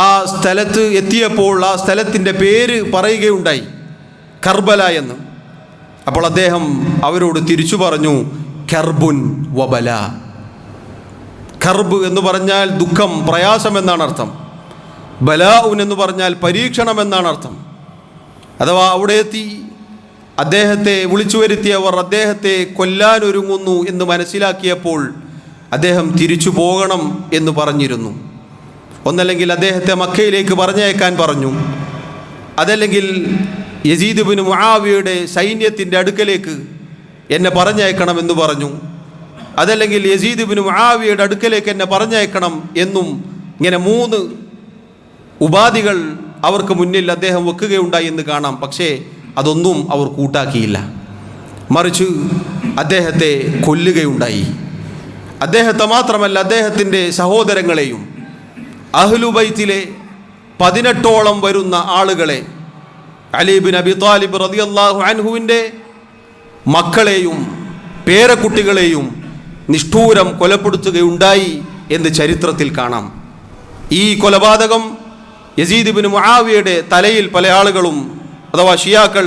ആ സ്ഥലത്ത് എത്തിയപ്പോൾ ആ സ്ഥലത്തിൻ്റെ പേര് പറയുകയുണ്ടായി, കർബല എന്ന്. അപ്പോൾ അദ്ദേഹം അവരോട് തിരിച്ചു പറഞ്ഞു, കർബുൻ വബല. കർബ് എന്ന് പറഞ്ഞാൽ ദുഃഖം, പ്രയാസം എന്നാണ് അർത്ഥം. ബലാഉൻ എന്ന് പറഞ്ഞാൽ പരീക്ഷണം എന്നാണ് അർത്ഥം. അഥവാ അവിടെ എത്തി അദ്ദേഹത്തെ വിളിച്ചു വരുത്തിയവർ അദ്ദേഹത്തെ കൊല്ലാനൊരുങ്ങുന്നു എന്ന് മനസ്സിലാക്കിയപ്പോൾ അദ്ദേഹം തിരിച്ചു പോകണം എന്ന് പറഞ്ഞിരുന്നു. ഒന്നല്ലെങ്കിൽ അദ്ദേഹത്തെ മക്കയിലേക്ക് പറഞ്ഞയക്കാൻ പറഞ്ഞു, അതല്ലെങ്കിൽ യസീദ് ബിൻ മുആവിയയുടെ സൈന്യത്തിൻ്റെ അടുക്കലേക്ക് എന്നെ പറഞ്ഞയക്കണമെന്ന് പറഞ്ഞു, അതല്ലെങ്കിൽ യസീദ് ബിൻ മുആവിയയുടെ അടുക്കലേക്ക് എന്നെ പറഞ്ഞയക്കണം എന്നും ഇങ്ങനെ 3 ഉപാധികൾ അവർക്ക് മുന്നിൽ അദ്ദേഹം വെക്കുകയുണ്ടായി എന്ന് കാണാം. പക്ഷേ അതൊന്നും അവർ കൂട്ടാക്കിയില്ല, മറിച്ച് അദ്ദേഹത്തെ കൊല്ലുകയുണ്ടായി. അദ്ദേഹത്തെ മാത്രമല്ല, അദ്ദേഹത്തിൻ്റെ സഹോദരങ്ങളെയും അഹ്ലുബൈത്തിലെ 18ഓളം വരുന്ന ആളുകളെ, അലി ബിൻ അബി താലിബ് റളിയല്ലാഹു അൻഹുവിൻ്റെ മക്കളെയും പേരക്കുട്ടികളെയും നിഷ്ഠൂരം കൊലപ്പെടുത്തുകയുണ്ടായി എന്ന് ചരിത്രത്തിൽ കാണാം. ഈ കൊലപാതകം യസീദ് ബിൻ മുആവിയയുടെ തലയിൽ പല ആളുകളും അഥവാ ഷിയാക്കൾ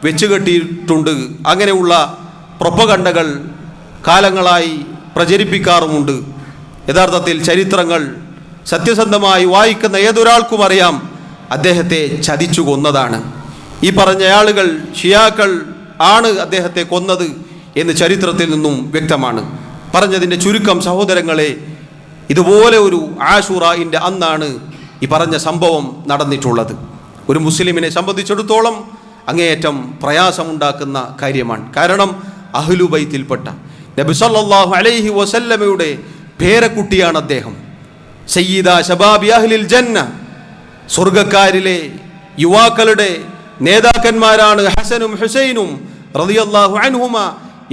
വെച്ചുകെട്ടിയിട്ടുണ്ട്. അങ്ങനെയുള്ള പ്രൊപ്പഗണ്ടകൾ കാലങ്ങളായി പ്രചരിപ്പിക്കാറുമുണ്ട്. യഥാർത്ഥത്തിൽ ചരിത്രങ്ങൾ സത്യസന്ധമായി വായിക്കുന്ന ഏതൊരാൾക്കും അറിയാം അദ്ദേഹത്തെ ചതിച്ചു കൊന്നതാണ്. ഈ പറഞ്ഞ ആളുകൾ, ഷിയാക്കൾ ആണ് അദ്ദേഹത്തെ കൊന്നത് എന്ന് ചരിത്രത്തിൽ നിന്നും വ്യക്തമാണ്. പറഞ്ഞതിൻ്റെ ചുരുക്കം, സഹോദരങ്ങളെ, ഇതുപോലെ ഒരു ആശൂറയിൻ്റെ അന്നാണ് ഈ പറഞ്ഞ സംഭവം നടന്നിട്ടുള്ളത്. ഒരു മുസ്ലിമിനെ സംബന്ധിച്ചിടത്തോളം അങ്ങേയറ്റം പ്രയാസമുണ്ടാക്കുന്ന കാര്യമാണ്. കാരണം അഹ്ലുബൈത്തിൽപ്പെട്ട നബി സല്ലല്ലാഹു അലൈഹി വസല്ലമയുടെ പേരക്കുട്ടിയാണ് അദ്ദേഹം. സയ്യിദ ശബാബി അഹ്ലിൽ ജന്ന, സ്വർഗക്കാരിലെ യുവാക്കളുടെ നേതാക്കന്മാരാണ് ഹസനും ഹുസൈനും റളിയല്ലാഹു അൻഹുമ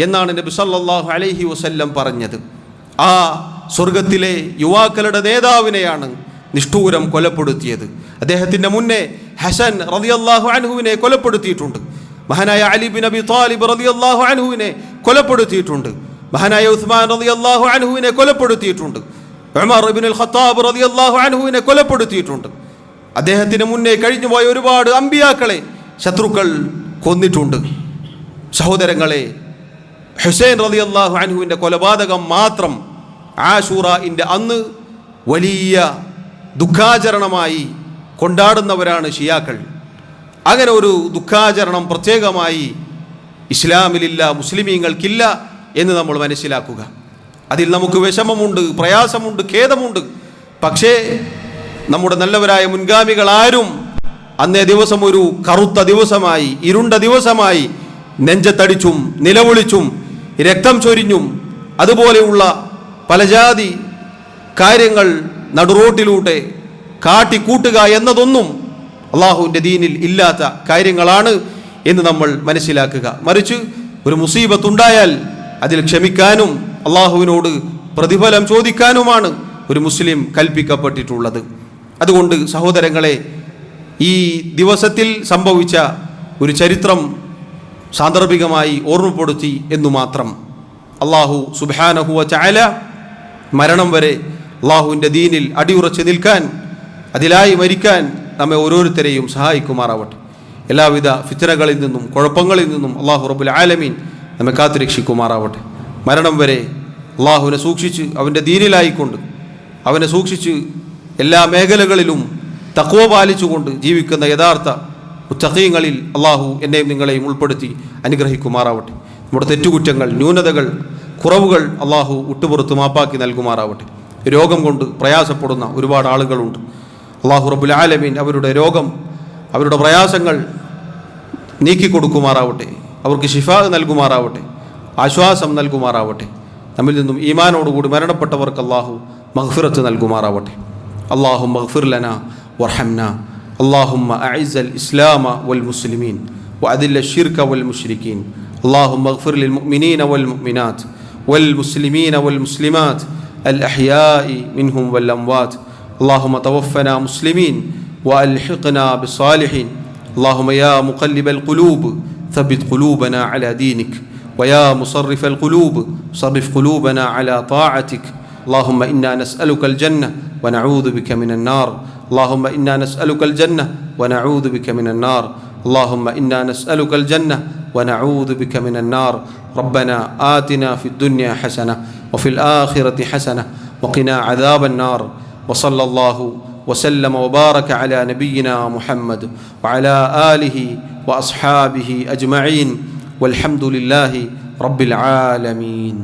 എന്നാണ് നബി സല്ലല്ലാഹു അലൈഹി വസല്ലം പറഞ്ഞത്. ആ സ്വർഗത്തിലെ യുവാക്കളുടെ നേതാവിനെയാണ് നിഷ്ഠൂരം കൊലപ്പെടുത്തിയത്. അദ്ദേഹത്തിൻ്റെ മുന്നേ ഹസൻ റളിയല്ലാഹു അൻഹുവിനെ കൊലപ്പെടുത്തിയിട്ടുണ്ട്. മഹാനായ അലി ബിൻ അബി താലിബ് റളിയല്ലാഹു അൻഹുവിനെ കൊലപ്പെടുത്തിയിട്ടുണ്ട്. മഹാനായ ഉസ്മാൻ റളിയല്ലാഹു അൻഹുവിനെ കൊലപ്പെടുത്തിയിട്ടുണ്ട്. ഉമർ ഇബ്നുൽ ഖത്താബ് റളിയല്ലാഹു അൻഹുവിനെ കൊലപ്പെടുത്തിയിട്ടുണ്ട്. അദ്ദേഹത്തിന് മുന്നേ കഴിഞ്ഞുപോയ ഒരുപാട് അമ്പിയാക്കളെ ശത്രുക്കൾ കൊന്നിട്ടുണ്ട്. സഹോദരങ്ങളെ, ഹുസൈൻ റളിയല്ലാഹു അൻഹുവിൻ്റെ കൊലപാതകം മാത്രം ആശൂറയിൻ്റെ അന്ന് വലിയ ദുഃഖാചരണമായി കൊണ്ടാടുന്നവരാണ് ഷിയാക്കൾ. അങ്ങനെ ഒരു ദുഃഖാചരണം പ്രത്യേകമായി ഇസ്ലാമിലില്ല, മുസ്ലിമീങ്ങൾക്കില്ല എന്ന് നമ്മൾ മനസ്സിലാക്കുക. അതിൽ നമുക്ക് വിഷമമുണ്ട്, പ്രയാസമുണ്ട്, ഖേദമുണ്ട്. പക്ഷേ നമ്മുടെ നല്ലവരായ മുൻഗാമികൾ ആരും അന്നേ ദിവസം ഒരു കറുത്ത ദിവസമായി, ഇരുണ്ട ദിവസമായി നെഞ്ചത്തടിച്ചും നിലവിളിച്ചും രക്തം ചൊരിഞ്ഞും അതുപോലെയുള്ള പല ജാതി കാര്യങ്ങൾ നടുറോട്ടിലൂടെ കാട്ടിക്കൂട്ടുക എന്നതൊന്നും അള്ളാഹുവിൻ്റെ ദീനിൽ ഇല്ലാത്ത കാര്യങ്ങളാണ് എന്ന് നമ്മൾ മനസ്സിലാക്കുക. മറിച്ച് ഒരു മുസീബത്തുണ്ടായാൽ അതിൽ ക്ഷമിക്കാനും അള്ളാഹുവിനോട് പ്രതിഫലം ചോദിക്കാനുമാണ് ഒരു മുസ്ലിം കൽപ്പിക്കപ്പെട്ടിട്ടുള്ളത്. അതുകൊണ്ട് സഹോദരങ്ങളെ, ഈ ദിവസത്തിൽ സംഭവിച്ച ഒരു ചരിത്രം സാന്ദർഭികമായി ഓർമ്മപ്പെടുത്തി എന്നു മാത്രം. അള്ളാഹു സുബ്ഹാനഹു വ തആല മരണം വരെ അള്ളാഹുവിൻ്റെ ദീനിൽ അടിയുറച്ച് നിൽക്കാൻ, അതിലായി മരിക്കാൻ നമ്മെ ഓരോരുത്തരെയും സഹായിക്കുമാറാവട്ടെ. എല്ലാവിധ ഫിത്നകളിൽ നിന്നും കുഴപ്പങ്ങളിൽ നിന്നും അള്ളാഹു റബ്ബുൽ ആലമീൻ നമ്മെ കാത്തുരക്ഷിക്കുമാറാവട്ടെ. മരണം വരെ അള്ളാഹുവിനെ സൂക്ഷിച്ച് അവൻ്റെ ദീനിലായിക്കൊണ്ട്, അവനെ സൂക്ഷിച്ച് എല്ലാ മേഖലകളിലും തഖ്വ പാലിച്ചുകൊണ്ട് ജീവിക്കുന്ന യഥാർത്ഥ മുത്തഖീങ്ങളിൽ അള്ളാഹു എന്നെയും നിങ്ങളെയും ഉൾപ്പെടുത്തി അനുഗ്രഹിക്കുമാറാവട്ടെ. നമ്മുടെ തെറ്റുകുറ്റങ്ങൾ, ന്യൂനതകൾ, കുറവുകൾ അള്ളാഹു വിട്ടുപുറത്ത് മാപ്പാക്കി നൽകുമാറാവട്ടെ. രോഗം കൊണ്ട് പ്രയാസപ്പെടുന്ന ഒരുപാട് ആളുകളുണ്ട്. അള്ളാഹു റബ്ബുൽ ആലമീൻ അവരുടെ രോഗം, അവരുടെ പ്രയാസങ്ങൾ നീക്കിക്കൊടുക്കുമാറാവട്ടെ. അവർക്ക് ശിഫാ നൽകുമാറാവട്ടെ, ആശ്വാസം നൽകുമാറാവട്ടെ. നമ്മിൽ നിന്നും ഈമാനോടുകൂടി മരണപ്പെട്ടവർക്ക് അള്ളാഹു മഗ്ഫിറത്ത് നൽകുമാറാവട്ടെ. അല്ലാഹുമ്മ ഗ്ഫിർ ലനാ വർഹംനാ. اللهم أعز الإسلام والمسلمين وأذل الشرك والمشركين. اللهم اغفر للمؤمنين والمؤمنات والمسلمين والمسلمات الأحياء منهم والأموات. اللهم توفنا مسلمين وألحقنا بالصالحين. اللهم يا مقلب القلوب ثبت قلوبنا على دينك، ويا مصرف القلوب صرف قلوبنا على طاعتك. اللهم إنا نسألك الجنة ونعوذ بك من النار. اللهم إنا نسألك الجنة ونعوذ بك من النار. اللهم إنا نسألك الجنة ونعوذ بك من النار. ربنا آتنا في الدنيا حسنة وفي الآخرة حسنة وقنا عذاب النار. وصلى الله وسلم وبارك على نبينا محمد وعلى آله وأصحابه أجمعين والحمد لله رب العالمين.